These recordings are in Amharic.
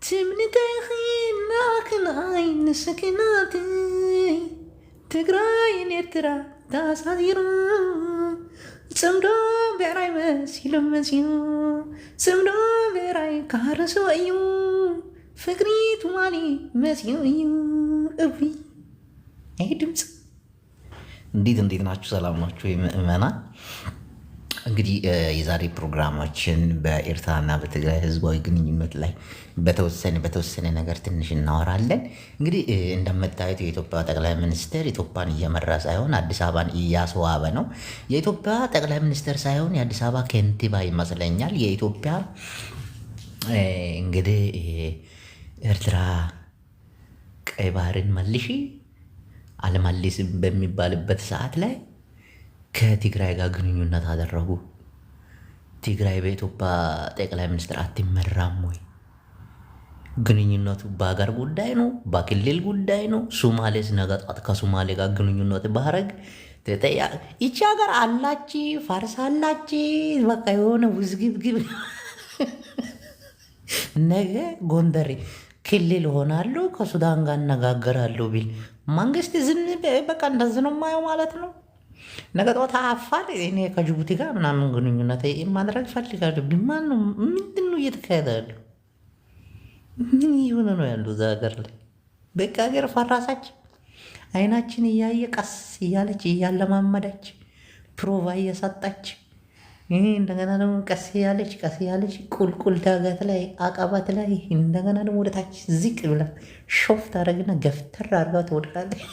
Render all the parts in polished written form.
ትምንተኺና ክናይ ንስኪናትይ ትግራይን ኤርትራ ተኣሳሲሩ ጽምዶ ብዕራይ መሲሉ መሲሉ ጽምዶ ብዕራይ ካረስዎ እዩ ፍቅሪ ትማሊ መሲሉ እዩ እቡይ ይህ ድምፅ እንዴት ናችሁ? ሰላም ናችሁ? ምእመናን እንግዲህ የዛሬ ፕሮግራማችን በኤርትራና በትግራይ ህዝባዊ ግንኙነት ላይ በተወሰነ ነገር ትንሽ እናወራለን። እንግዲህ እንደምታዩት የኢትዮጵያ ጠቅላይ ሚኒስትር ኢትዮጵያን እየመራ ሳይሆን አዲስ አበባን እያስዋበ ነው። የኢትዮጵያ ጠቅላይ ሚኒስትር ሳይሆን የአዲስ አበባ ከንቲባ ይመስለኛል። የኢትዮጵያ እንግዲህ ኤርትራ ቀይ ባህርን መልሺ አልመልስም በሚባልበት ሰዓት ላይ ከትግራይ ጋር ግንኙነት አደረጉ። ትግራይ በኢትዮጵያ ጠቅላይ ሚኒስትር አትመራም ወይ? ግንኙነቱ በሀገር ጉዳይ ነው፣ በክልል ጉዳይ ነው። ሶማሌስ ነገ ጧት ከሶማሌ ጋር ግንኙነት ባረግ ይቺ ሀገር አላች ፋርስ አላች። በቃ የሆነ ውዝግብግብ ነገ ጎንደሬ ክልል ሆናሉ ከሱዳን ጋር እነጋገራለሁ ቢል መንግስት ዝም በቃ እንደዚህ ነው የማየው ማለት ነው። ነገ ጠዋት አፋር እኔ ከጅቡቲ ጋር ምናምን ግንኙነት ማድረግ ፈልጋለሁ ቢል ማነው? ምንድን ነው እየተካሄደ ያለው? ምን እየሆነ ነው ያለው እዛ ሀገር ላይ? በቃ ሀገር ፈራሳች። አይናችን እያየ ቀስ እያለች እያለማመዳች ፕሮቫ እየሰጣች እንደገና ደግሞ ቀስ ያለች ቁልቁል ዳገት ላይ አቀበት ላይ እንደገና ደግሞ ወደታች ዝቅ ብላ ሾፍ ታደርግና ገፍተር አድርጋ ትወድቃለች።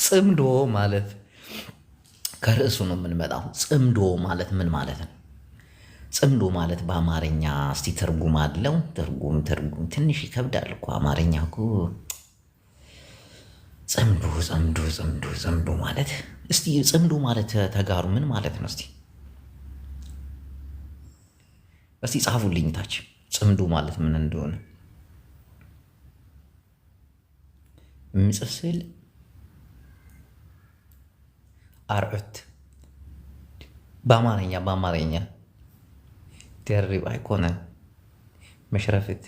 ጽምዶ ማለት ከርዕሱ ነው የምንመጣው። ጽምዶ ማለት ምን ማለት ነው? ጽምዶ ማለት በአማርኛ እስቲ ትርጉም አለው? ትርጉም ትንሽ ይከብዳል እኮ አማርኛ እኮ። ጽምዶ ማለት እስቲ ጽምዶ ማለት ተጋሩ ምን ማለት ነው? እስቲ ጻፉልኝ ታች ጽምዶ ማለት ምን እንደሆነ ምጽፍል አርዑት በአማርኛ ደርብ አይኮነን መሽረፍት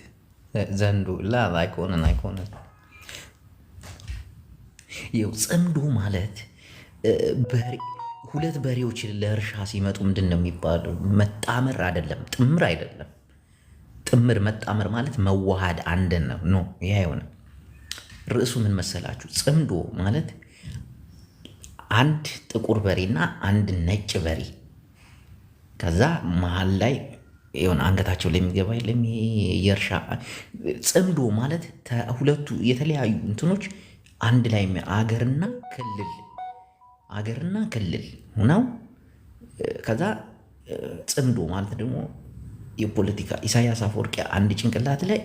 ዘንዱ ላ አይኮነን ይኸው ጽምዶ ማለት ሁለት በሬዎች ለእርሻ ሲመጡ ምንድን ነው የሚባለው? መጣመር አይደለም፣ ጥምር አይደለም። መጣመር ማለት መዋሃድ አንድን ነው። ኖ ይህ አይሆንም። ርዕሱ ምን መሰላችሁ? ጽምዶ ማለት አንድ ጥቁር በሬና አንድ ነጭ በሬ ከዛ መሀል ላይ የሆነ አንገታቸው ለሚገባ የእርሻ ጽምዶ ማለት ሁለቱ የተለያዩ እንትኖች አንድ ላይ አገርና ክልል ሆነው ከዛ ጽምዶ ማለት ደግሞ የፖለቲካ ኢሳያስ አፈወርቂ አንድ ጭንቅላት ላይ፣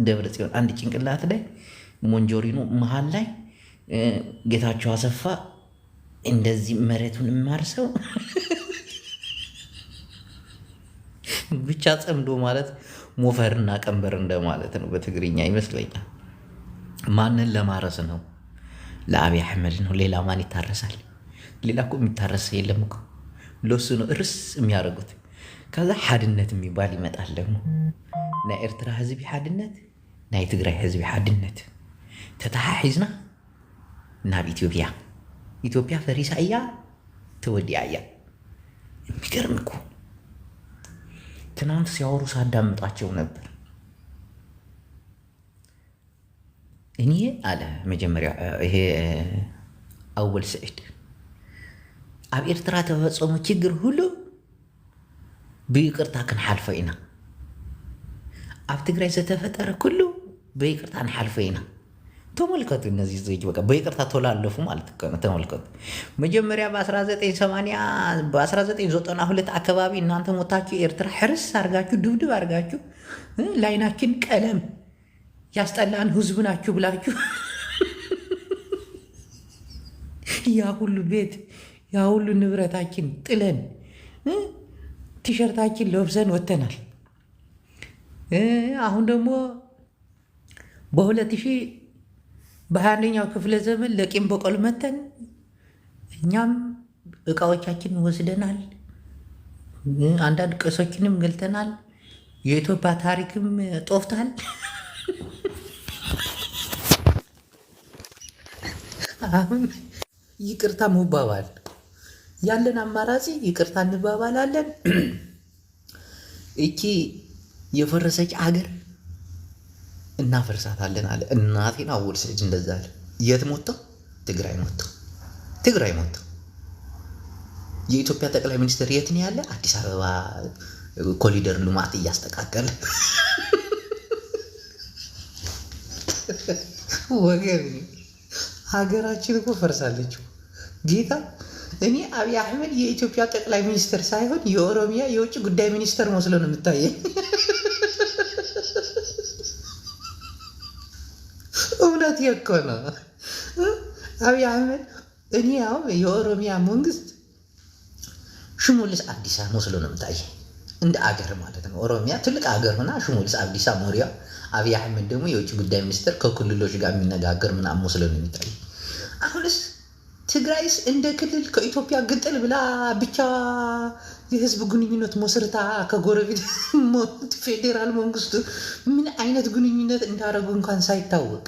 ደብረጽዮን አንድ ጭንቅላት ላይ፣ ሞንጆሪኖ መሀል ላይ፣ ጌታቸው አሰፋ እንደዚህ መሬቱን የማርሰው ብቻ ጽምዶ ማለት ሞፈርና ቀንበር እንደማለት ነው በትግርኛ ይመስለኛል። ማንን ለማረስ ነው? ለአብይ አሕመድ ነው። ሌላ ማን ይታረሳል? ሌላ እኮ የሚታረስ የለም እኮ። ለሱ ነው እርስ የሚያደርጉት። ከዛ ሓድነት የሚባል ይመጣል ደግሞ ናይ ኤርትራ ህዝቢ ሓድነት፣ ናይ ትግራይ ህዝቢ ሓድነት ተተሓሒዝና ናብ ኢትዮጵያ ፈሪሳ እያ ትወዲያ እያ። የሚገርም እኮ ትናንት ሲያወሩ ሳዳምጣቸው ነበር። እኔ አለ መጀመሪያ ይሄ አወል ስዒድ ኣብ ኤርትራ ተፈፀሙ ችግር ሁሉ ብይቅርታ ክንሓልፎ ኢና፣ ኣብ ትግራይ ዝተፈጠረ ኩሉ ብይቅርታ ንሓልፎ ኢና። ተመልከቱ፣ እነዚህ ዜጎች በቃ በይቅርታ ተላለፉ ማለት ነው። ተመልከቱ፣ መጀመሪያ በ1992 አካባቢ እናንተ ሞታችሁ ኤርትራ ሕርስ አርጋችሁ ድብድብ አርጋችሁ ላይናችን ቀለም ያስጠላን ህዝብ ናችሁ ብላችሁ ያ ሁሉ ቤት ያ ሁሉ ንብረታችን ጥለን ቲሸርታችን ለብሰን ወተናል። አሁን ደግሞ በ21ኛው ክፍለ ዘመን ለቂም በቀል መተን እኛም እቃዎቻችን ወስደናል፣ አንዳንድ ቅሶችንም ገልጠናል። የኢትዮጵያ ታሪክም ጦፍታል። አሁን ይቅርታ መባባል ያለን አማራጭ ይቅርታ እንባባላለን። እቺ የፈረሰች አገር እናፈርሳታለን አለ። እናቴን አወልሰች እንደዛ አለ። የት ሞተው? ትግራይ ሞተው። ትግራይ ሞተው። የኢትዮጵያ ጠቅላይ ሚኒስትር የት ነው ያለ? አዲስ አበባ ኮሪደር ልማት እያስተካከለ ወገን ሀገራችን እኮ ፈርሳለች ጌታ። እኔ አብይ አህመድ የኢትዮጵያ ጠቅላይ ሚኒስትር ሳይሆን የኦሮሚያ የውጭ ጉዳይ ሚኒስትር መስሎ ነው የምታየኝ። እውነት እኮ ነው አብይ አህመድ። እኔ ያው የኦሮሚያ መንግስት ሽመልስ አብዲሳ መስሎ ነው የምታየኝ፣ እንደ አገር ማለት ነው። ኦሮሚያ ትልቅ አገር ሆና ሽመልስ አብዲሳ ሞሪያ፣ አብይ አህመድ ደግሞ የውጭ ጉዳይ ሚኒስትር ከክልሎች ጋር የሚነጋገር ምናምን መስሎ ነው የሚታየኝ። አሁንስ ትግራይስ እንደ ክልል ከኢትዮጵያ ግንጥል ብላ ብቻ የህዝብ ግንኙነት መስርታ ከጎረቤት ፌዴራል መንግስቱ ምን አይነት ግንኙነት እንዳደረጉ እንኳን ሳይታወቅ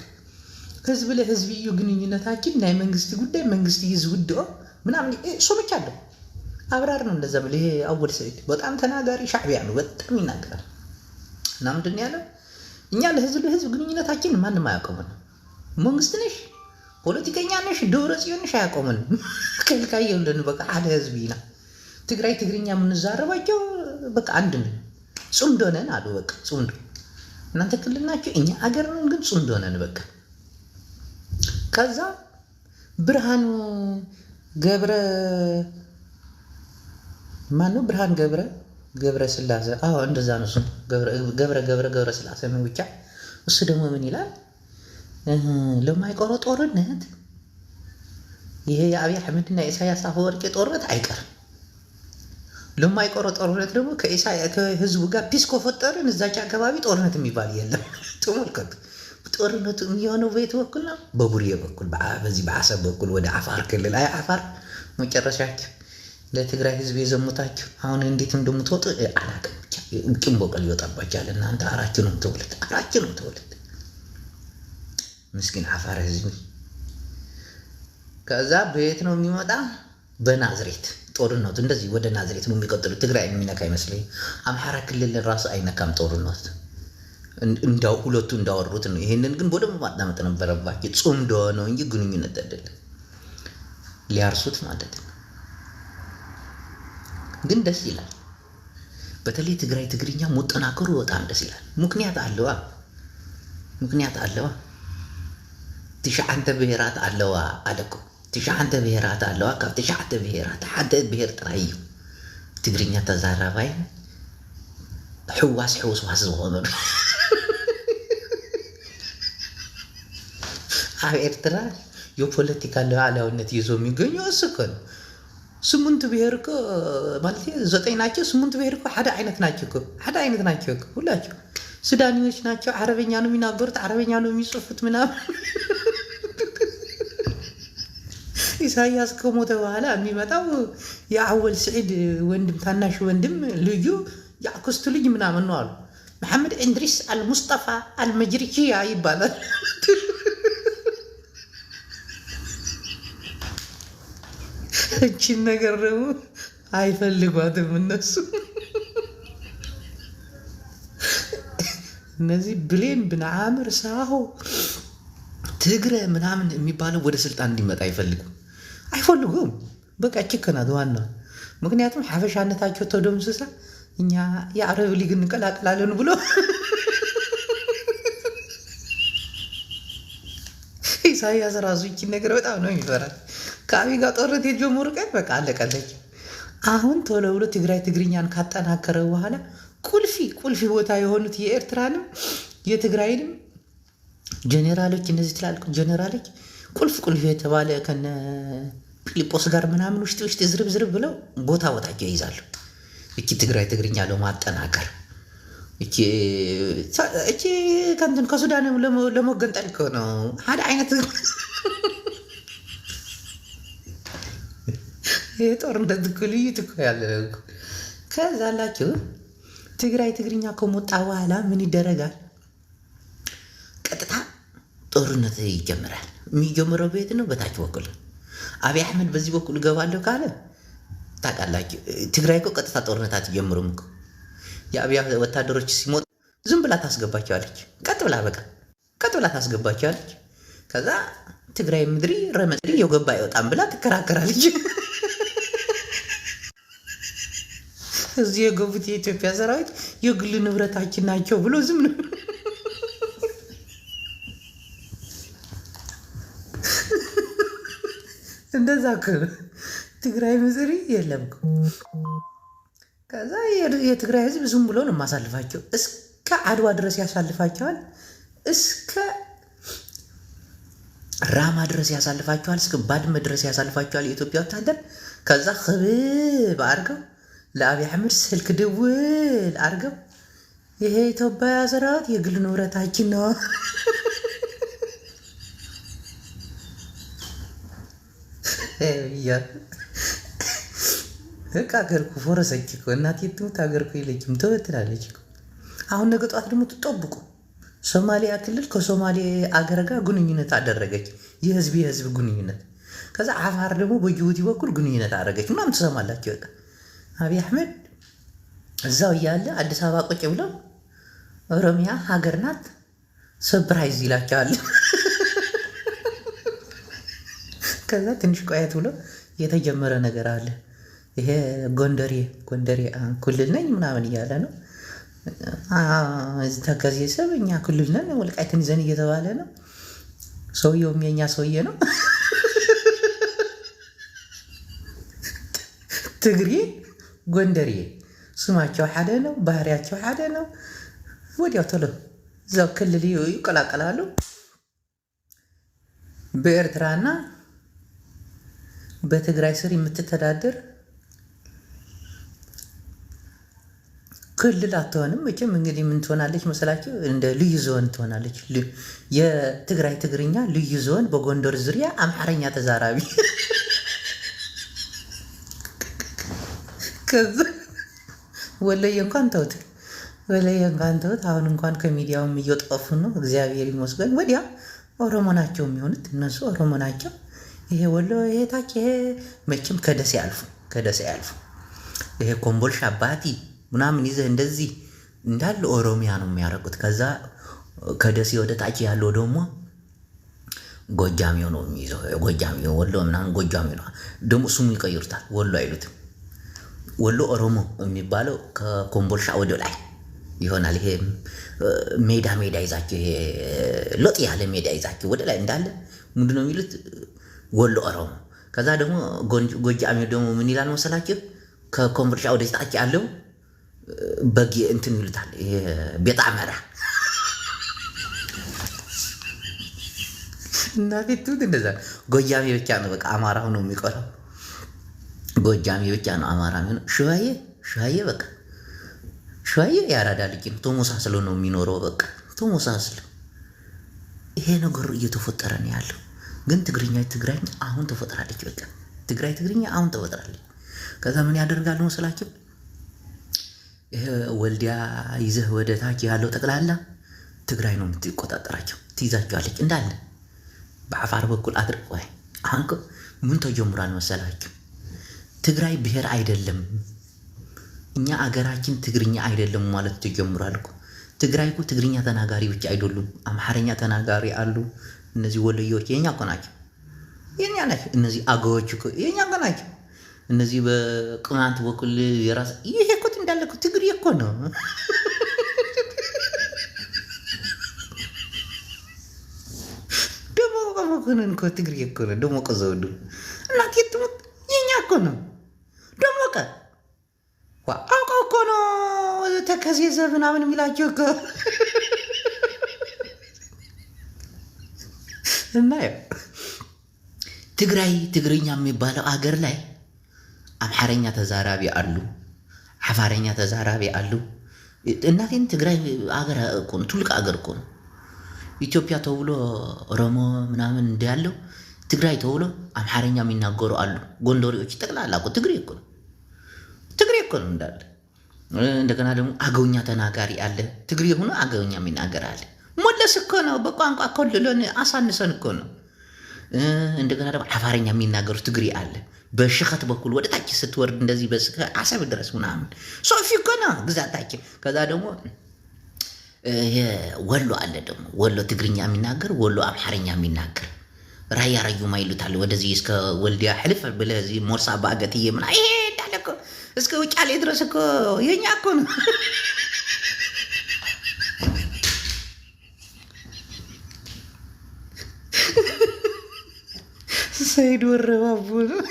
ህዝብ ለህዝብ እዩ ግንኙነታችን ናይ መንግስት ጉዳይ መንግስት ይዝውድኦ ምናምን ሶምቻለሁ። አብራር ነው እንደዛ ብለ። ይሄ አወል ሰይድ በጣም ተናጋሪ ሻዕቢያ ነው፣ በጣም ይናገራል። እና ምንድን ያለው እኛ ለህዝብ ግንኙነታችን ማንም አያውቀውም። መንግስት ነሽ ፖለቲከኛ ነሽ ደብረ ጽዮን ነሽ አያውቀውም። ከልካይ የለን በቃ ሓደ ህዝብ ኢና ትግራይ ትግርኛ የምንዛረባቸው በቃ አንድ ነው። ጽምዶ ነን አሉ በቃ ጽምዶ። እናንተ ክልል ናችሁ እኛ አገር ነን ግን ጽምዶ ነን በቃ። ከዛ ብርሃኑ ገብረ ማነው? ብርሃን ገብረ ስላሴ። አዎ እንደዛ ነው እሱ። ገብረ ስላሴ ነው ብቻ። እሱ ደግሞ ምን ይላል? ለማይቀረው ጦርነት ይሄ የአብይ አህመድና የኢሳያስ አፈወርቂ ጦርነት አይቀርም። ለማይቀረው ጦርነት ደግሞ ከህዝቡ ጋር ፒስ ከፈጠርን እዛች አካባቢ ጦርነት የሚባል የለም። ተመልከቱ። ጦርነቱ የሚሆነው በየት በኩል ነው? በቡሬ በኩል፣ በዚህ በአሰብ በኩል ወደ አፋር ክልል። አይ አፋር መጨረሻቸው ለትግራይ ህዝብ የዘሙታችሁ አሁን እንዴት እንደምትወጡ አላውቅም። ብቻ ቂም በቀል ይወጣባችኋል እናንተ። አራችሁንም ትውልድ ምስኪን አፋር ህዝብ። ከዛ በየት ነው የሚመጣ? በናዝሬት ጦርነቱ እንደዚህ ወደ ናዝሬት ነው የሚቀጥሉ። ትግራይ የሚነካ አይመስለኝም። አምሓራ ክልል ራሱ አይነካም ጦርነቱ። እንዳው ሁለቱ እንዳወሩት ነው። ይሄንን ግን በደንብ ማዳመጥ ነበረባችሁ። ጽምዶ ነው እንጂ ግንኙነት አይደለም። ሊያርሱት ማለት ነው። ግን ደስ ይላል። በተለይ ትግራይ ትግርኛ መጠናከሩ በጣም ደስ ይላል። ምክንያት አለዋ። ትሽዓንተ ብሔራት ኣለዋ አለኩ። ትሽዓንተ ብሔራት ኣለዋ። ካብ ትሽዓንተ ብሔራት ሓደ ብሔር ጥራይ እዩ ትግርኛ ተዛራባይ ሕዋስ ዝኾኑ። ኣብ ኤርትራ የፖለቲካ ሉዓላዊነት ይዞ የሚገኙ እሱ እኮ ነው። 8 ብሔር እኮ ማለት 9 ናቸው። 8 ብሔር እኮ ሓደ አይነት ናቸው እኮ ሁላቸው። ሱዳኒዎች ናቸው። አረበኛ ነው የሚናገሩት፣ አረበኛ ነው የሚጽፉት ምናምን። ኢሳያስ ከሞተ በኋላ የሚመጣው የአወል ስዒድ ወንድም ታናሽ ወንድም ልዩ የአክስቱ ልጅ ምናምን ነው አሉ። መሐመድ እንድሪስ አልሙስጠፋ አልመጅሪኪያ ይባላል። እቺን ነገር ደግሞ አይፈልጓትም እነሱ። እነዚህ ብሌን ብንዓምር ሳሆ ትግረ ምናምን የሚባለው ወደ ስልጣን እንዲመጣ አይፈልጉም። በቃ ችከናት ዋና። ምክንያቱም ሐበሻነታቸው ተደምስሳ እኛ የአረብ ሊግ እንቀላቅላለን ብሎ ኢሳያስ ራሱ ይቺን ነገር በጣም ነው የሚፈራል። ከአብይ ጋር ጦርነት የጀመሩ ቀን በቃ አለቀለች። አሁን ቶሎ ብሎ ትግራይ ትግርኛን ካጠናከረ በኋላ ቁልፊ ቦታ የሆኑት የኤርትራንም የትግራይንም ጀኔራሎች፣ እነዚህ ትላልቅ ጀኔራሎች ቁልፍ የተባለ ከነ ፊሊጶስ ጋር ምናምን ውስጥ ዝርብ ብለው ቦታቸው ይይዛሉ። እቺ ትግራይ ትግርኛ ለማጠናከር እቺ ከንትን ከሱዳን ለመገንጠል እኮ ነው። ሓደ አይነት ይሄ ጦርነት እኮ ልዩት እኮ ያለ ከዛ አላችሁ ትግራይ ትግርኛ ከሞጣ በኋላ ምን ይደረጋል? ቀጥታ ጦርነት ይጀምራል። የሚጀምረው ቤት ነው በታች በኩል አብይ አሕመድ በዚህ በኩል እገባለሁ ካለ ታውቃላችሁ፣ ትግራይ እኮ ቀጥታ ጦርነት አትጀምሩም እኮ። የአብይ ወታደሮች ሲሞት ዝም ብላ ታስገባቸዋለች። ቀጥ ብላ ታስገባቸዋለች። ከዛ ትግራይ ምድሪ ረመጽሪ የገባ አይወጣም ብላ ትከራከራለች። እዚህ የገቡት የኢትዮጵያ ሰራዊት የግል ንብረታችን ናቸው ብሎ ዝም ነው። እንደዛ ትግራይ ምድሪ የለም። ከዛ የትግራይ ህዝብ ዝም ብሎ ነው የማሳልፋቸው። እስከ አድዋ ድረስ ያሳልፋቸዋል። እስከ ራማ ድረስ ያሳልፋቸዋል። እስከ ባድመ ድረስ ያሳልፋቸዋል የኢትዮጵያ ወታደር። ከዛ ክብብ አድርገው ለአብይ አሕመድ ስልክ ደውል አድርገው ይሄ ኢትዮጵያ ሰራዊት የግል ንብረታችን ነው በቃ አገርኩ ፎረሰች እኮ እናቴ ትሙት አገርኩ የለችም ትበትላለች እኮ። አሁን ነገ ጠዋት ደግሞ ትጠብቁ ሶማሊያ ክልል ከሶማሌ አገር ጋር ግንኙነት አደረገች፣ የህዝብ ግንኙነት። ከዛ አፋር ደግሞ በጅቡቲ በኩል ግንኙነት አደረገች ምናምን ትሰማላችሁ። በቃ አብይ አሕመድ እዛው እያለ አዲስ አበባ ቁጭ ብለው ኦሮሚያ ሀገር ናት ሰርፕራይዝ ይላቸዋል። ከዛ ትንሽ ቆየት ብሎ የተጀመረ ነገር አለ። ይሄ ጎንደሬ ክልል ነኝ ምናምን እያለ ነው። ተከዜ ሰብ እኛ ክልል ነን ወልቃይትን ይዘን እየተባለ ነው። ሰውየውም የኛ ሰውዬ ነው። ትግሬ ጎንደሬ ስማቸው ሓደ ነው፣ ባህሪያቸው ሓደ ነው። ወዲያው ቶሎ እዛው ክልል ይቀላቀላሉ። በኤርትራና በትግራይ ስር የምትተዳደር ክልል አትሆንም። መቼም እንግዲህ ምን ትሆናለች መሰላችሁ? እንደ ልዩ ዞን ትሆናለች። የትግራይ ትግርኛ ልዩ ዞን፣ በጎንደር ዙሪያ አምሓርኛ ተዛራቢ። ከዛ ወለየ እንኳን ተውት፣ አሁን እንኳን ከሚዲያውም እየጠፉ ነው። እግዚአብሔር ይመስገን። ወዲያ ኦሮሞ ናቸው የሚሆኑት እነሱ ኦሮሞ ናቸው። ይሄ ወሎ ይሄ ታች ይሄ መቼም ከደሴ አልፉ ይሄ ኮምቦልሻ አባቲ ምናምን ይዘህ እንደዚህ እንዳለ ኦሮሚያ ነው የሚያረቁት። ከዛ ከደሴ ወደ ታች ያለው ደግሞ ጎጃሚው ነው የሚይዘው። ጎጃሚው ወሎ ምናምን ጎጃሚው ነው ደግሞ ስሙ ይቀይሩታል። ወሎ አይሉትም። ወሎ ኦሮሞ የሚባለው ከኮምቦልሻ ወደ ላይ ይሆናል። ይሄ ሜዳ ይዛችሁ ይሄ ሎጥ ያለ ሜዳ ይዛችሁ ወደ ላይ እንዳለ ምንድን ነው የሚሉት? ወሎ ኦሮሞ። ከዛ ደግሞ ጎጃሚው ደግሞ ምን ይላል መሰላችሁ? ከኮምቦልሻ ወደ ታች ያለው በግ እንትን ይሉታል። ቤት አመራ እና ፊቱት እንደዛ። ጎጃሚ ብቻ ነው በቃ አማራ ሆኖ የሚቆረው። ጎጃሚ ብቻ ነው አማራ ነው። ሸዋዬ በቃ ሸዋዬ ያራዳ ልጅ ነው። ተመሳስሎ ነው የሚኖረው። በቃ ተመሳስሎ ይሄ ነገር እየተፈጠረ ነው ያለው። ግን ትግርኛ አሁን ተፈጥራለች። በቃ ትግርኛ አሁን ተፈጥራለች። ከዛ ምን ያደርጋሉ መስላችሁ? ይሄ ወልዲያ ይዘህ ወደ ታች ያለው ጠቅላላ ትግራይ ነው የምትቆጣጠራቸው፣ ትይዛቸዋለች እንዳለ በአፋር በኩል አድርቅ። ወይ አሁን ምን ተጀምሯል መሰላችሁ? ትግራይ ብሔር አይደለም፣ እኛ አገራችን ትግርኛ አይደለም ማለት ተጀምሯል እኮ። ትግራይ እኮ ትግርኛ ተናጋሪ ብቻ አይደሉም፣ አምሓርኛ ተናጋሪ አሉ። እነዚህ ወሎዮች የኛ እኮ ናቸው፣ የኛ ናቸው። እነዚህ አገዎች እኮ የኛ እኮ ናቸው። እነዚህ በቅማንት በኩል የራስ ይሄ እኮ እንዳለ እኮ ትግሬ እኮ ነው። ደግሞ ቆመኮንን እኮ ትግሬ እኮ ነው። ደግሞ ቀዘውዱ እናት የትሙት የኛ እኮ ነው። ደግሞ አውቀው እኮ ነው ተከዜዘ ምናምን የሚላቸው እኮ እና ትግርኛ የሚባለው አገር ላይ አምሓርኛ ተዛራቢ አሉ፣ አፋርኛ ተዛራቢ አሉ። እናቴን ትግራይ አገር እኮ ነው፣ ትልቅ አገር እኮ ነው። ኢትዮጵያ ተብሎ ኦሮሞ ምናምን እንዳለው ትግራይ ተብሎ አምሓርኛ የሚናገሩ አሉ። ጎንደሬዎች ጠቅላላ እኮ ትግሬ እኮ ነው እንዳለ። እንደገና ደግሞ አገውኛ ተናጋሪ አለ። ትግሬ ሆኖ አገውኛ የሚናገር አለ። ሞለስ እኮ ነው በቋንቋ ኮልሎን አሳንሰን እኮ ነው። እንደገና ደግሞ አፋርኛ የሚናገሩ ትግሬ አለ። በሽኸት በኩል ወደ ታች ስትወርድ እንደዚህ በስከ አሰብ ድረስ ምናምን ሶፊ እኮ ነው ግዛታችን። ከዛ ደግሞ ወሎ አለ። ደግሞ ወሎ ትግርኛ የሚናገር ወሎ አምሓርኛ የሚናገር ራያ ራዩማ ይሉታል። ወደዚህ እስከ ወልዲያ ሕልፍ ብለህ እዚህ ሞርሳ ባገትዬ ምና ይሄ እንዳለ እኮ እስከ ውጫሌ ድረስ እኮ የኛ እኮ ነው። ሰይድ ወረባቡ ነው።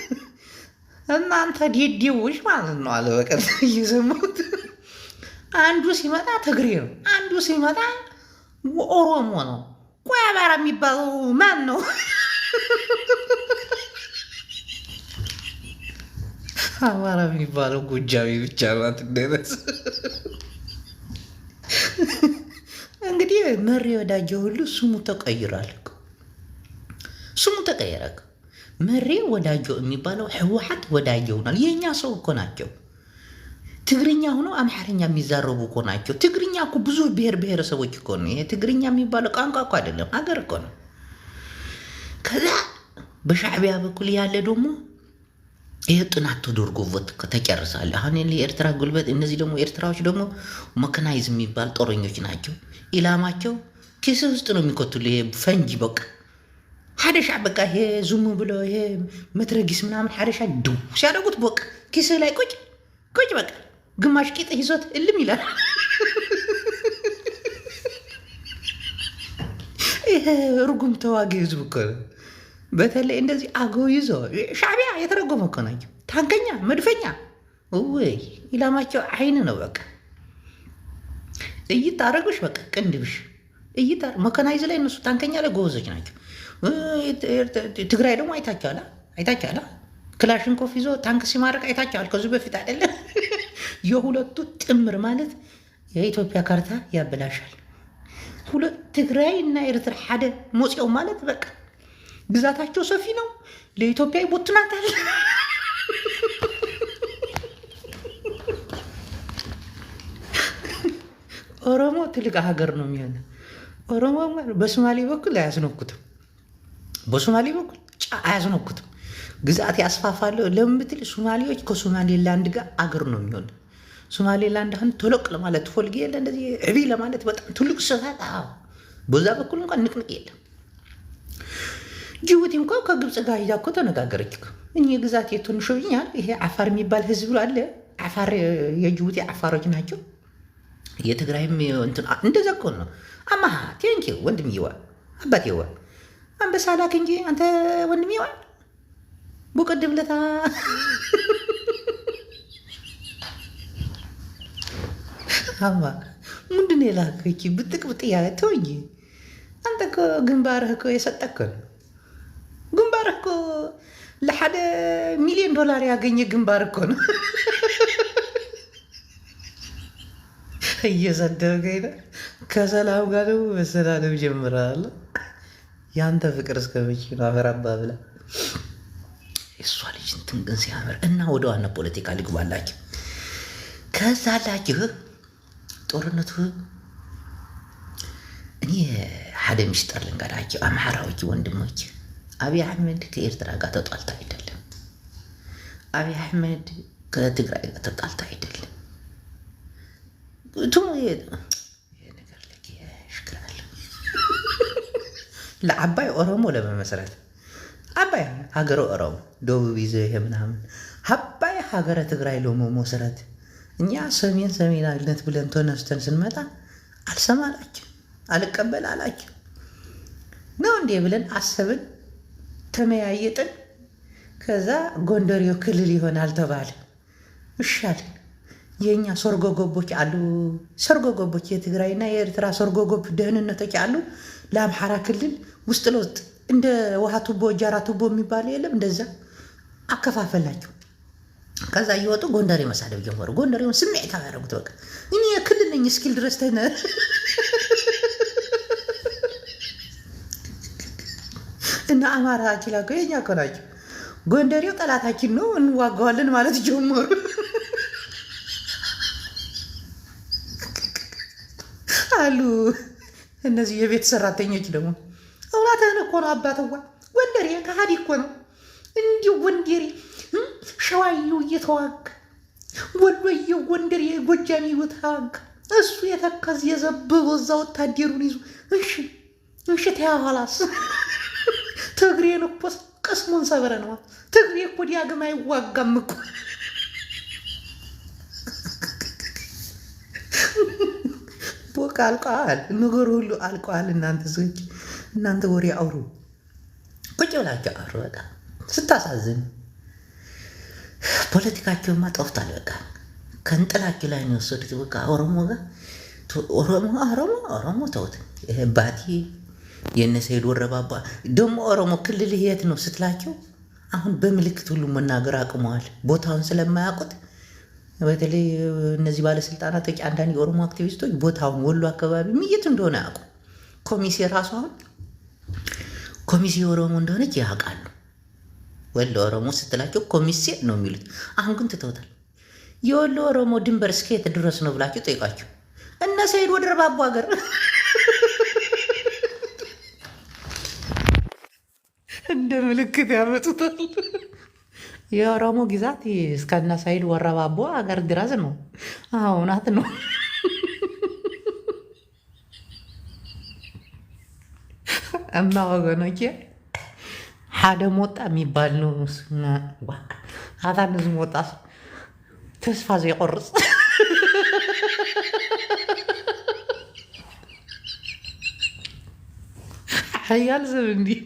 እናንተ ዴዴዎች ማለት ነው አለ። በቀን እየሰማሁት አንዱ ሲመጣ ትግሬ ነው፣ አንዱ ሲመጣ ኦሮሞ ነው። ቆይ አማራ የሚባለው ማን ነው? አማራ የሚባለው ጎጃሜ ብቻ ናት። እንደነስ እንግዲህ መሪ ወዳጀ ሁሉ ስሙ ተቀይሯል። ስሙ ተቀየረ። መሪ ወዳጆ የሚባለው ህወሓት ወዳጀ ሆኗል። የእኛ ሰው እኮ ናቸው። ትግርኛ ሆኖ አምሓርኛ የሚዛረቡ እኮ ናቸው። ትግርኛ እኮ ብዙ ብሔር ብሔረሰቦች እኮ ነው። ይሄ ትግርኛ የሚባለው ቋንቋ እኮ አይደለም፣ ሀገር እኮ ነው። ከዛ በሻዕቢያ በኩል ያለ ደግሞ ይህ ጥናት ተደርጎበት ተጨርሳለ። አሁን የኤርትራ ጉልበት፣ እነዚህ ደግሞ ኤርትራዎች ደግሞ መከናይዝ የሚባል ጦረኞች ናቸው። ኢላማቸው ኪስ ውስጥ ነው የሚኮቱል። ይሄ ፈንጂ በቃ ሓደሻ በቃ ይሄ ዙሙ ብሎ ይሄ መትረጊስ ምናምን ሓደሻ ድው ሲያደርጉት በቃ ኪስ ላይ ቁጭ ቁጭ በቃ ግማሽ ቂጥ ይዞት እልም ይላል። ይሄ ርጉም ተዋጊ ህዝብ እኮ ነው። በተለይ እንደዚህ አገው ይዞ ሻዕቢያ የተረጎመ እኮ ናቸው። ታንከኛ መድፈኛ ወይ ኢላማቸው አይን ነው። በቃ እይት አረጉሽ በቃ ቅንድብሽ እይት መከናይዝ ላይ እነሱ ታንከኛ ላይ ጎበዞች ናቸው። ትግራይ ደግሞ አይታችኋላ ክላሽንኮፍ ይዞ ታንክ ሲማረቅ አይታችኋል። ከዚህ በፊት አይደለም። የሁለቱ ጥምር ማለት የኢትዮጵያ ካርታ ያበላሻል። ትግራይ እና ኤርትራ ሓደ ሞጽው ማለት በቃ ግዛታቸው ሰፊ ነው። ለኢትዮጵያ ይቦትናታል። ኦሮሞ ትልቅ ሀገር ነው የሚሆነው። ኦሮሞ በሶማሌ በኩል አያስነኩትም። በሶማሌ በኩል አያስነኩትም። ግዛት ያስፋፋለሁ ለምን ብትል ሶማሌዎች ከሶማሌላንድ ጋር አገር ነው የሚሆን። ሶማሌላንድ አሁን ቶሎቅ ለማለት ፈልግ የለ እንደዚህ እቢ ለማለት በጣም ትልቅ ስፋት። በዛ በኩል እንኳን ንቅንቅ የለም። ጅቡቲ እንኳ ከግብፅ ጋር ሂዳ እኮ ተነጋገረች። እኚህ ግዛት የትንሾኛል። ይሄ አፋር የሚባል ህዝብ አለ። አፋር የጅቡቲ አፋሮች ናቸው። የትግራይም እንደዛ እኮ ነው። አማሃ ቴንኪው ወንድምየዋ አባቴዋ አንበሳ ላክ እንጂ አንተ ወንድምየዋ በቀደም ለታ አማ ምንድን የላከች ብጥቅ ብጥ ያለ ተወኝ። አንተ እኮ ግንባርህ እኮ የሰጠክ ነው። ግንባርህ እኮ ለሓደ $1,000,000 ያገኘ ግንባር እኮ ነው። እየሰደበ ከሰላም ጋር ደግሞ መሰዳደብ ጀምራለ። ያንተ ፍቅር እስከ መቼ ነው? አፈራባ ብላ የእሷ ልጅ እንትን ግን ሲያምር እና ወደ ዋና ፖለቲካ ልግባላችሁ። ከዛ ላችሁ ጦርነቱ እኔ ሓደ ሚስጥር ልንገራችሁ። አምሓራዎች ወንድሞች፣ አብይ አሕመድ ከኤርትራ ጋር ተጣልታ አይደለም። አብይ አሕመድ ከትግራይ ጋር ተጣልታ አይደለም። ለአባይ ኦሮሞ ለመመስረት አባይ ሀገረ ኦሮሞ ደቡብ ይዘ ይሄ ምናምን አባይ ሀገረ ትግራይ ለመመስረት እኛ ሰሜናዊነት ብለን ተነስተን ስንመጣ አልሰማላችሁ አልቀበል አላችሁ ነው እንዴ ብለን አሰብን፣ ተመያየጥን። ከዛ ጎንደሬው ክልል ይሆናል ተባለ። እሻልን የኛ ሰርጎ ገቦች አሉ። ሰርጎ ገቦች የትግራይና የኤርትራ ሰርጎ ገብ ደህንነቶች አሉ። ለአምሓራ ክልል ውስጥ ለውስጥ እንደ ውሃ ቱቦ ጃራ ቱቦ የሚባል የለም፣ እንደዛ አከፋፈላቸው። ከዛ እየወጡ ጎንደሬ መሳደብ ጀመሩ። ጎንደሬውን ስሜት ያደረጉት በቃ እኔ የክልል ነኝ እስኪል ድረስ ተነ እና አማራ አችላ የኛ እኮ ናቸው። ጎንደሬው ጠላታችን ነው እንዋጋዋለን ማለት ጀመሩ። አሉ እነዚህ የቤት ሰራተኞች ደግሞ እውነትህን እኮ ነው አባትዋ። ጎንደሬ ከሃዲ እኮ ነው። እንዲሁ ጎንደሬ ሸዋዬው እየተዋጋ ወሎዬው ጎንደሬ ጎጃሜው ተዋጋ። እሱ የተከዝ የዘብቦ እዛ ወታደሩን ይዞ እሺ ተያኋላስ ትግሬን እኮ ቅስሙን ሰብረነዋል። ትግሬ እኮ ዲያግም አይዋጋም እኮ ቦቃ አልቀዋል። ነገሩ ሁሉ አልቀዋል። እናንተ ሰዎች እናንተ ወሬ አውሩ፣ ቁጭ ብላችሁ አውሩ። በቃ ስታሳዝን ፖለቲካቸውማ ጠፍቷል። በቃ ከንጥላችሁ ላይ ነው የወሰዱት። በቃ ኦሮሞ ጋር ኦሮሞ ተውት። ይሄ ባቲ የእነ ሰይድ ወረባባ ደግሞ ኦሮሞ ክልል የት ነው ስትላቸው አሁን በምልክት ሁሉ መናገር አቅመዋል። ቦታውን ስለማያውቁት በተለይ እነዚህ ባለስልጣናቶች አንዳንድ የኦሮሞ አክቲቪስቶች ቦታውን ወሎ አካባቢ ምየት እንደሆነ ያውቁ። ኮሚሴ ራሱ አሁን ኮሚሴ ኦሮሞ እንደሆነች ያውቃሉ። ወሎ ኦሮሞ ስትላቸው ኮሚሴ ነው የሚሉት። አሁን ግን ትተውታል። የወሎ ኦሮሞ ድንበር እስከ የት ድረስ ነው ብላችሁ ጠይቃቸው። እነ ሰይድ ወደ ረባቡ ሀገር እንደ ምልክት ያመጡታል። የኦሮሞ ግዛት እስከነ ሰይድ ወረባቦ ሀገር ድረስ ነው። እውነት ነው። እና ወገኖቼ ሓደ ሞጣ የሚባል ነው አታንዝ ሞጣ ተስፋ ዘይቆርጽ ሓያል ሰብ እንዲህ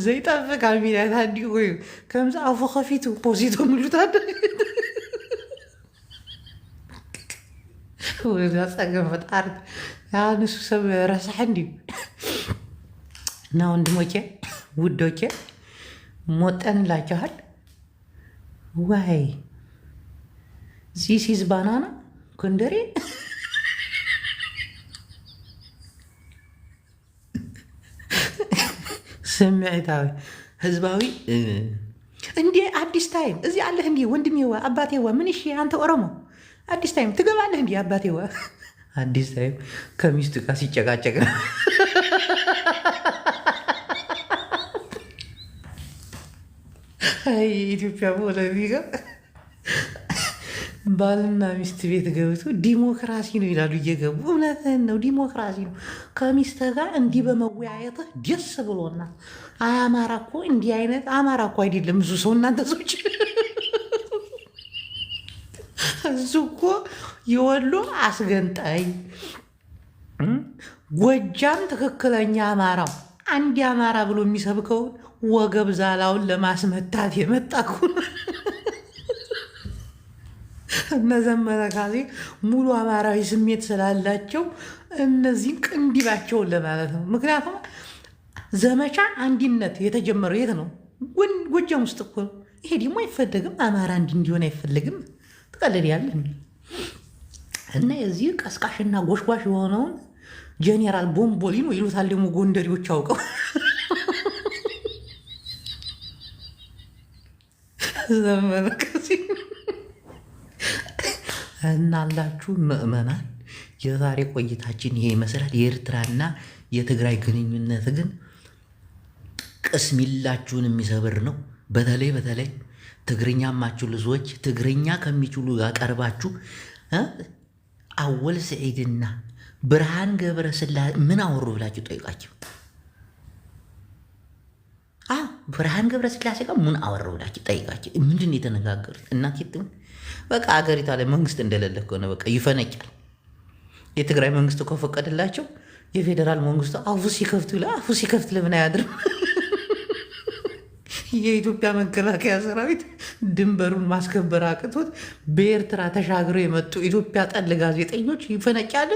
ዘይጠፍቅ ሚላት አንዲ ወይ ከምዚ አፉ ከፊቱ ፖዚቶ ምሉታት ፀገም ፈጣሪ ያንሱ ሰብ ረሳሕ እንዲሁ እና ወንድሞቼ ውዶቼ ሞጠንላችኋል። ዋይ ዚስ ኢዝ ባናና ጎንደሬ ስምዒታዊ ህዝባዊ እንዴ አዲስ ታይም እዚህ አለህ እንዴ ወንድሜዋ አባቴዋ ምን እሺ አንተ ኦሮሞ አዲስ ታይም ትገባለህ እንዴ አባቴዋ አዲስ ታይም ከሚስቱ ጋር ሲጨቃጨቅ አይ ኢትዮጵያ ፖለቲካ ባልና ሚስት ቤት ገብቶ ዲሞክራሲ ነው ይላሉ እየገቡ። እውነትህን ነው፣ ዲሞክራሲ ነው። ከሚስት ጋር እንዲህ በመወያየትህ ደስ ብሎናል። አይ አማራ እኮ እንዲህ አይነት አማራ እኮ አይደለም ብዙ ሰው እናንተ ሰዎች እሱ እኮ የወሎ አስገንጣይ ጎጃም ትክክለኛ አማራው አንድ አማራ ብሎ የሚሰብከውን ወገብ ዛላውን ለማስመታት የመጣ እኮ እነ ዘመነ ካሴ ሙሉ አማራዊ ስሜት ስላላቸው እነዚህን ቅንዲባቸውን ለማለት ነው። ምክንያቱም ዘመቻ አንድነት የተጀመረው የት ነው? ጎጃም ውስጥ እኮ ነው። ይሄ ደግሞ አይፈለግም። አማራ እንዲሆን አይፈለግም። ትቀልድ ያለ እና የዚህ ቀስቃሽና ጎሽጓሽ የሆነውን ጄኔራል ቦምቦሊኖ ይሉታል ደግሞ ጎንደሬዎች አውቀው ዘመነ ካሴ እናላችሁ ምእመናን፣ የዛሬ ቆይታችን ይሄ ይመስላል። የኤርትራና የትግራይ ግንኙነት ግን ቅስሚላችሁን የሚሰብር ነው። በተለይ ትግርኛ ማችሁ ልጆች ትግርኛ ከሚችሉ ጋር ቀርባችሁ አወል ሰዒድና ብርሃን ገብረ ስላሴ ምን አወሩ ብላችሁ ጠይቃችሁ። ብርሃን ገብረ ስላሴ ጋር ምን አወሩ ብላችሁ ጠይቃችሁ። ምንድን ነው የተነጋገሩት? እናት በቃ አገሪቷ ላይ መንግስት እንደሌለ ከሆነ በቃ ይፈነጫል። የትግራይ መንግስት እኮ ፈቀደላቸው። የፌዴራል መንግስቱ አፉ ሲከፍት ለምን አያድርም? የኢትዮጵያ መከላከያ ሰራዊት ድንበሩን ማስከበር አቅቶት በኤርትራ ተሻግረው የመጡ ኢትዮጵያ ጠል ጋዜጠኞች ይፈነጫል።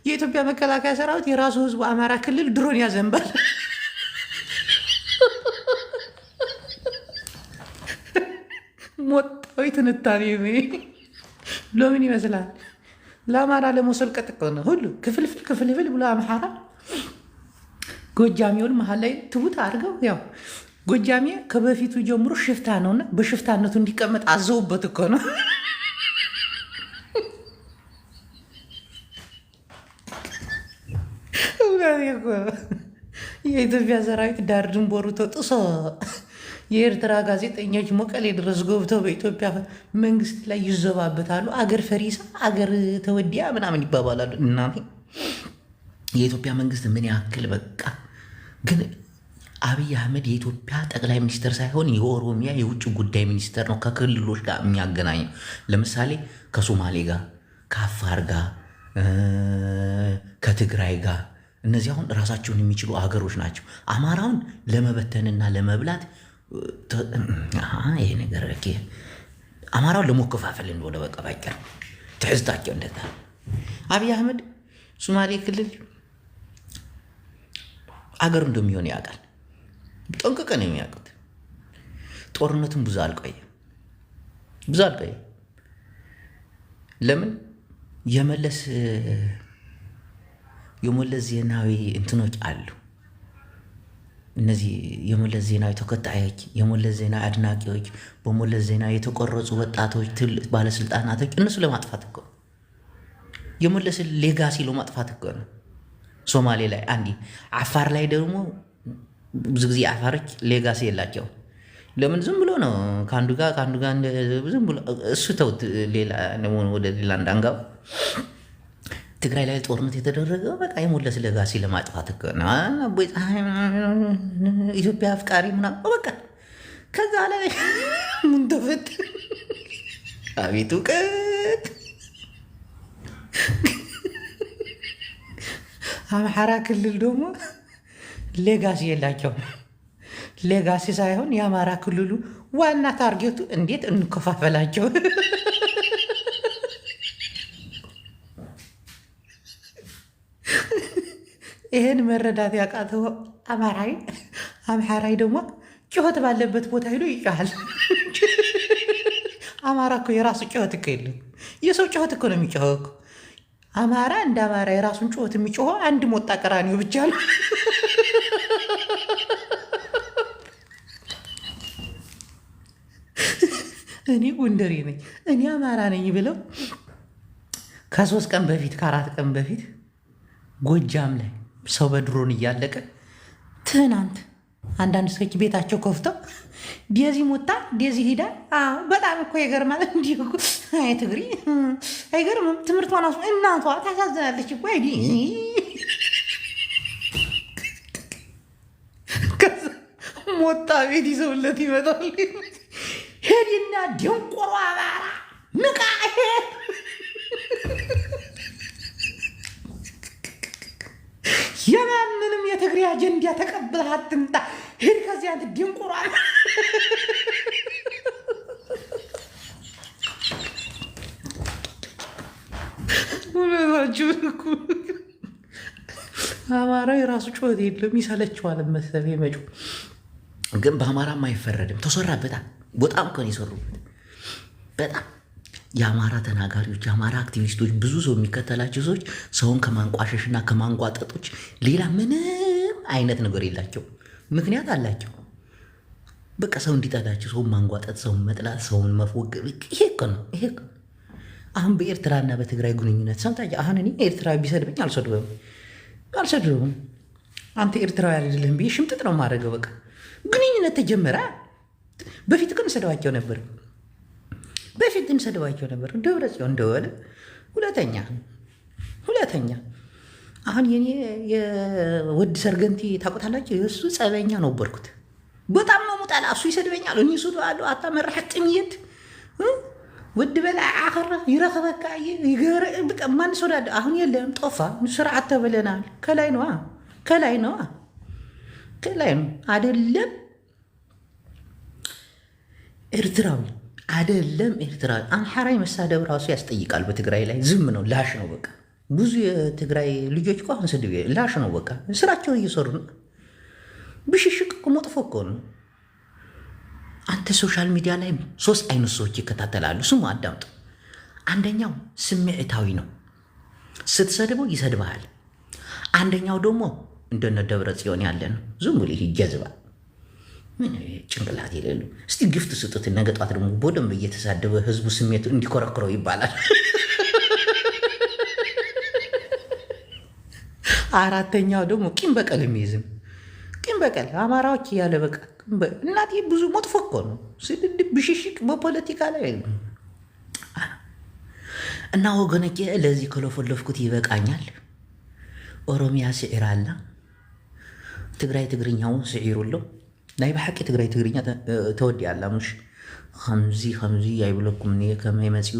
የኢትዮጵያ መከላከያ ሰራዊት የራሱ ህዝቡ አማራ ክልል ድሮን ያዘንባል። ሞጣዊ ትንታኔ ሎምን ይመስላል? ለአማራ ለመውሰድ ቀጥቅ ነው ሁሉ ክፍልፍል ብሎ አምሓራ ጎጃሜውን መሀል ላይ ትውት አድርገው ያው ጎጃሜ ከበፊቱ ጀምሮ ሽፍታ ነውና በሽፍታነቱ እንዲቀመጥ አዘውበት እኮ ነው። የኢትዮጵያ ሰራዊት ዳር ድንበሩ ተጥሶ የኤርትራ ጋዜጠኞች መቀሌ ድረስ ገብተው በኢትዮጵያ መንግስት ላይ ይዘባበታሉ። አገር ፈሪሳ አገር ተወዲያ ምናምን ይባባላሉ። እና የኢትዮጵያ መንግስት ምን ያክል በቃ ግን አብይ አህመድ የኢትዮጵያ ጠቅላይ ሚኒስትር ሳይሆን የኦሮሚያ የውጭ ጉዳይ ሚኒስትር ነው፣ ከክልሎች ጋር የሚያገናኘው። ለምሳሌ ከሶማሌ ጋር፣ ከአፋር ጋር፣ ከትግራይ ጋር እነዚህ አሁን ራሳቸውን የሚችሉ አገሮች ናቸው። አማራውን ለመበተንና ለመብላት ይሄ ነገር አማራውን ለመከፋፈል እንደሆነ በቃ ባጭር ትዕዝታቸው እንደዛ። አብይ አህመድ ሶማሌ ክልል አገሩ እንደሚሆን ያውቃል። ጠንቅቀን የሚያውቁት ጦርነቱን ብዙ አልቆየም። ለምን የመለስ ዜናዊ እንትኖች አሉ። እነዚህ የመለስ ዜናዊ ተከታዮች፣ የመለስ ዜናዊ አድናቂዎች፣ በመለስ ዜናዊ የተቆረጹ ወጣቶች፣ ትልቅ ባለስልጣናቶች እነሱ ለማጥፋት እኮ የመለስን ሌጋሲ ለማጥፋት እኮ ነው። ሶማሌ ላይ አንዲ፣ አፋር ላይ ደግሞ ብዙ ጊዜ አፋሮች ሌጋሲ የላቸው። ለምን ዝም ብሎ ነው ከአንዱ ጋር ዝም ብሎ እሱ ተውት። ሌላ ወደ ሌላ እንዳንጋው ትግራይ ላይ ጦርነት የተደረገው በቃ የመለስ ሌጋሲ ለማጥፋት እኮ ነው። አቦይ ፀሐይ ኢትዮጵያ አፍቃሪ ምናምን በቃ ከዛ ላይ ምን ተፈት አቤት እውቀት። አምሓራ ክልል ደግሞ ሌጋሲ የላቸው። ሌጋሲ ሳይሆን የአማራ ክልሉ ዋና ታርጌቱ እንዴት እንከፋፈላቸው። ይህን መረዳት ያቃተው አምሓራይ ደግሞ ጩኸት ባለበት ቦታ ሄዶ ይጮሃል። አማራ እኮ የራሱ ጩኸት እኮ የለም። የሰው ጩኸት እኮ ነው የሚጮኸው እኮ። አማራ እንደ አማራ የራሱን ጩኸት የሚጮኸው አንድ ሞጣ ቀራኒው ብቻ ነው። እኔ ጎንደሬ ነኝ፣ እኔ አማራ ነኝ ብለው ከ3 ቀን በፊት ከ4 ቀን በፊት ጎጃም ላይ ሰው በድሮን እያለቀ ትናንት አንዳንድ ሰዎች ቤታቸው ከፍተው ዴዚ ሞታ ዴዚ ሂዳ በጣም እኮ ይገርማል። እንዲሁ አይ ትግሪ አይገርምም? ትምህርት ሆና እናቷ ታሳዝናለች እኮ አይዲ ሞታ ቤት ይዘውለት ይመጣል። ሄድና ደንቆሮ አማራ ንቃ የማንንም የትግሬ አጀንዳ ተቀብለህ አትምጣ። ሄድ ከዚህ አንተ ደንቆሮ አማራ የራሱ ጩኸት የለም፣ ይሰለችዋል መሰለኝ መጮህ። ግን በአማራም አይፈረድም። ተሰራበታል። በጣም እኮ ነው የሰሩበት። በጣም የአማራ ተናጋሪዎች፣ የአማራ አክቲቪስቶች፣ ብዙ ሰው የሚከተላቸው ሰዎች ሰውን ከማንቋሸሽና ከማንቋጠጦች ሌላ ምንም አይነት ነገር የላቸው። ምክንያት አላቸው። በቃ ሰው እንዲጠላቸው፣ ሰውን ማንቋጠጥ፣ ሰውን መጥላት፣ ሰውን መፎገር። ይሄ እኮ ነው። አሁን በኤርትራና በትግራይ ግንኙነት ሰምታችሁ። አሁን እኔ ኤርትራዊ ቢሰድበኝ አልሰድበውም። አንተ ኤርትራዊ አይደለም ብዬ ሽምጥጥ ነው የማደርገው። በቃ ግንኙነት ተጀመረ። በፊት ግን ሰድባቸው ነበር። ደብረ ጽዮን እንደሆነ ሁለተኛ አሁን የኔ የወድ ሰርገንቲ ታውቁታላችሁ። የእሱ ጸበኛ ነበርኩት። በጣም ነው ሙጣላ። እሱ ይሰድበኛል፣ እኔ እሱ አለው አታመራህ ጥምየት ወድ በላ አኸራ ይረኸበካ ይገረ በቃ ማን ሰዳደ አሁን የለም ጦፋ። ስርዓት ተብለናል። ከላይ ነው አይደለም ኤርትራዊ አምሓራይ መሳደብ ራሱ ያስጠይቃል። በትግራይ ላይ ዝም ነው፣ ላሽ ነው። በቃ ብዙ የትግራይ ልጆች እኮ አሁን ስድብ ላሽ ነው። በቃ ስራቸውን እየሰሩ ነው። ብሽሽቅ እኮ መጥፎ እኮ ነው። አንተ ሶሻል ሚዲያ ላይ 3 አይነት ሰዎች ይከታተላሉ። ስሙ፣ አዳምጡ። አንደኛው ስሜታዊ ነው፣ ስትሰድበው ይሰድብሃል። አንደኛው ደግሞ እንደነ ደብረ ጽዮን ያለ ነው፣ ዝም ብሎ ይጀዝባል። ምን ጭንቅላት የሌሉ። እስቲ ግፍት ስጡት። ነገ ጧት ደግሞ በደንብ እየተሳደበ ህዝቡ ስሜቱ እንዲኮረክረው ይባላል። አራተኛው ደግሞ ቂም በቀል የሚይዝም ቂም በቀል አማራዎች እያለ በቃ እናቴ ብዙ መጥፎ እኮ ነው። ስድድብ ብሽሽቅ በፖለቲካ ላይ እና ወገኖቼ ለዚህ ከለፈለፍኩት ይበቃኛል። ኦሮሚያ ስዒር አላ ትግራይ ትግርኛውን ስዒሩሎ ናይ ብሓቂ ትግራይ ትግርኛ ተወዲ ኣላ ሙሽ ከምዚ ኣይብለኩም ከመይ መፅኡ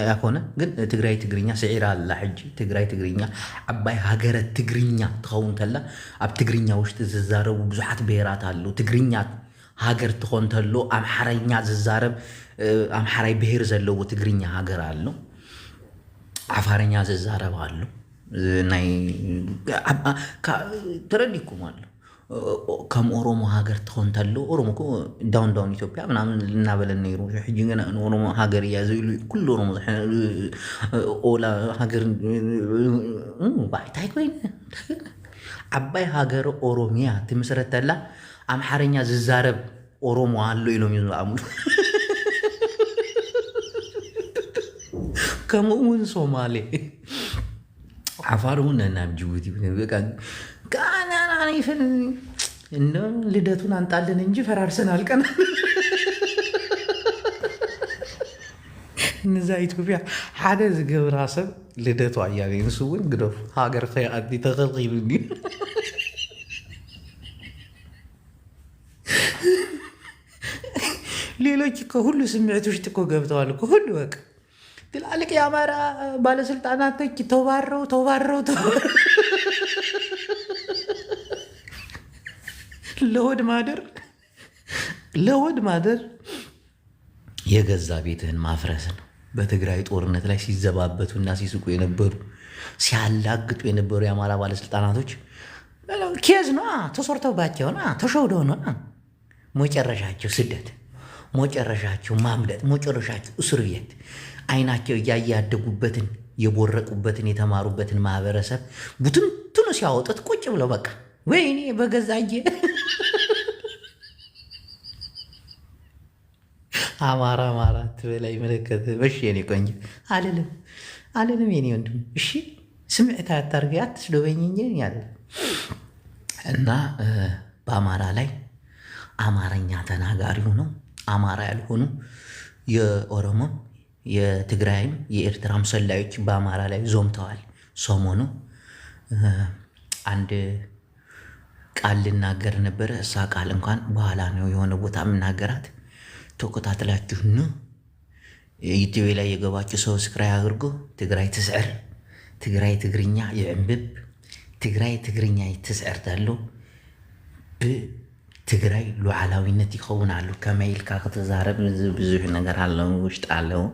ያኮነ ግን ትግራይ ትግርኛ ስዒር ኣላ ሕጂ ትግራይ ትግርኛ ዓባይ ሃገረ ትግርኛ ትኸውን ተላ ኣብ ትግርኛ ውሽጢ ዝዛረቡ ብዙሓት ብሄራት ኣለው። ትግርኛ ሃገር ትኾን ተሎ ኣምሓረኛ ዝዛረብ ኣምሓራይ ብሄር ዘለዎ ትግርኛ ሃገር ኣሎ። ዓፋረኛ ዝዛረብ ኣሎ። ናይ ተረዲኩም ኣሎ ከም ኦሮሞ ሃገር ትኾን ተሎ ኦሮሞ ዳውን ኢትዮጵያ ምናምን እናበለን ነይሩ። ሕጂ ገና ኦሮሞ ሃገር እያ ዘይብሉ ኩሉ ኦሮሞ ኦላ ሃገር ባይታይ ኮይነ ዓባይ ሃገር ኦሮሚያ ትምስረት ተላ ኣምሓርኛ ዝዛረብ ኦሮሞ ኣሎ ኢሎም እዩ ዝኣምኑ። ከምኡውን ሶማሌ ዓፋር እውን ናብ ጅቡቲ ይፈን ልደቱን አንጣልን እንጂ ፈራርሰን አልቀና እነዛ ኢትዮጵያ ሓደ ዝገብራ ሰብ ልደቱ ኣያሌ ንሱ እውን ግደፍ ሃገር ከይኣዲ ተኸልኺሉኒ ሌሎች እኮ ሁሉ ስምዒት ውሽጥ እኮ ገብተዋል እኮ ሁሉ በቃ ትላልቅ የአማራ ባለስልጣናቶች ተባረው ለሆድ ማደር የገዛ ቤትህን ማፍረስ ነው። በትግራይ ጦርነት ላይ ሲዘባበቱና ሲስቁ የነበሩ ሲያላግጡ የነበሩ የአማራ ባለስልጣናቶች ኬዝ ነው ተሰርቶባቸው ተሸውደው ነው መጨረሻቸው ስደት፣ መጨረሻቸው ማምለጥ፣ መጨረሻቸው እስር ቤት። አይናቸው እያየ ያደጉበትን የቦረቁበትን የተማሩበትን ማህበረሰብ ቡትንትኑ ሲያወጡት ቁጭ ብለው በቃ ወይኔ በገዛዬ አማራ ትበላይ መለከት በሽ የኔ ቆንጆ አልልም የኔ ወንድም እሺ፣ ስምዕት አታርጊ አትስደበኝ ያለ እና በአማራ ላይ አማርኛ ተናጋሪው ነው አማራ ያልሆኑ የኦሮሞ የትግራይም የኤርትራም ሰላዮች በአማራ ላይ ዞምተዋል። ሰሞኑ አንድ ቃል ልናገር ነበረ። እሳ ቃል እንኳን በኋላ ነው የሆነ ቦታ የምናገራት። ተከታትላችሁ ነው ዩቲዩብ ላይ የገባችሁ ሰብስክራይብ አድርጉ። ትግራይ ትስዕር፣ ትግራይ ትግርኛ ይዕንብብ፣ ትግራይ ትግርኛ ይትስዕር ተሎ ብትግራይ ሉዓላዊነት ይኸውን አሉ። ከመይ ኢልካ ክትዛረብ ብዙሕ ነገር አለው ውሽጥ አለው።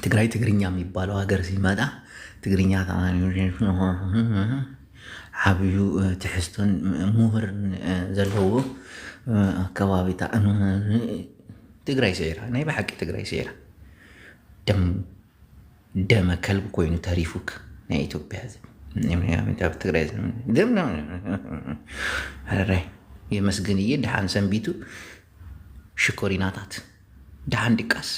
ትግራይ ትግርኛ የሚባለው ሀገር ሲመጣ ትግርኛ ተማሪዎች ዓብዩ ትሕዝቶን ምሁርን ዘለዎ ከባቢታ ትግራይ ስዒራ ናይ ብሓቂ ትግራይ ስዒራ ደመ ከልቢ ኮይኑ ተሪፉክ ናይ ኢትዮጵያ ህዝብ ትግራይ ራይ የመስግን እየ ድሓን ሰንቢቱ ሽኮሪናታት ድሓን ዲቃስ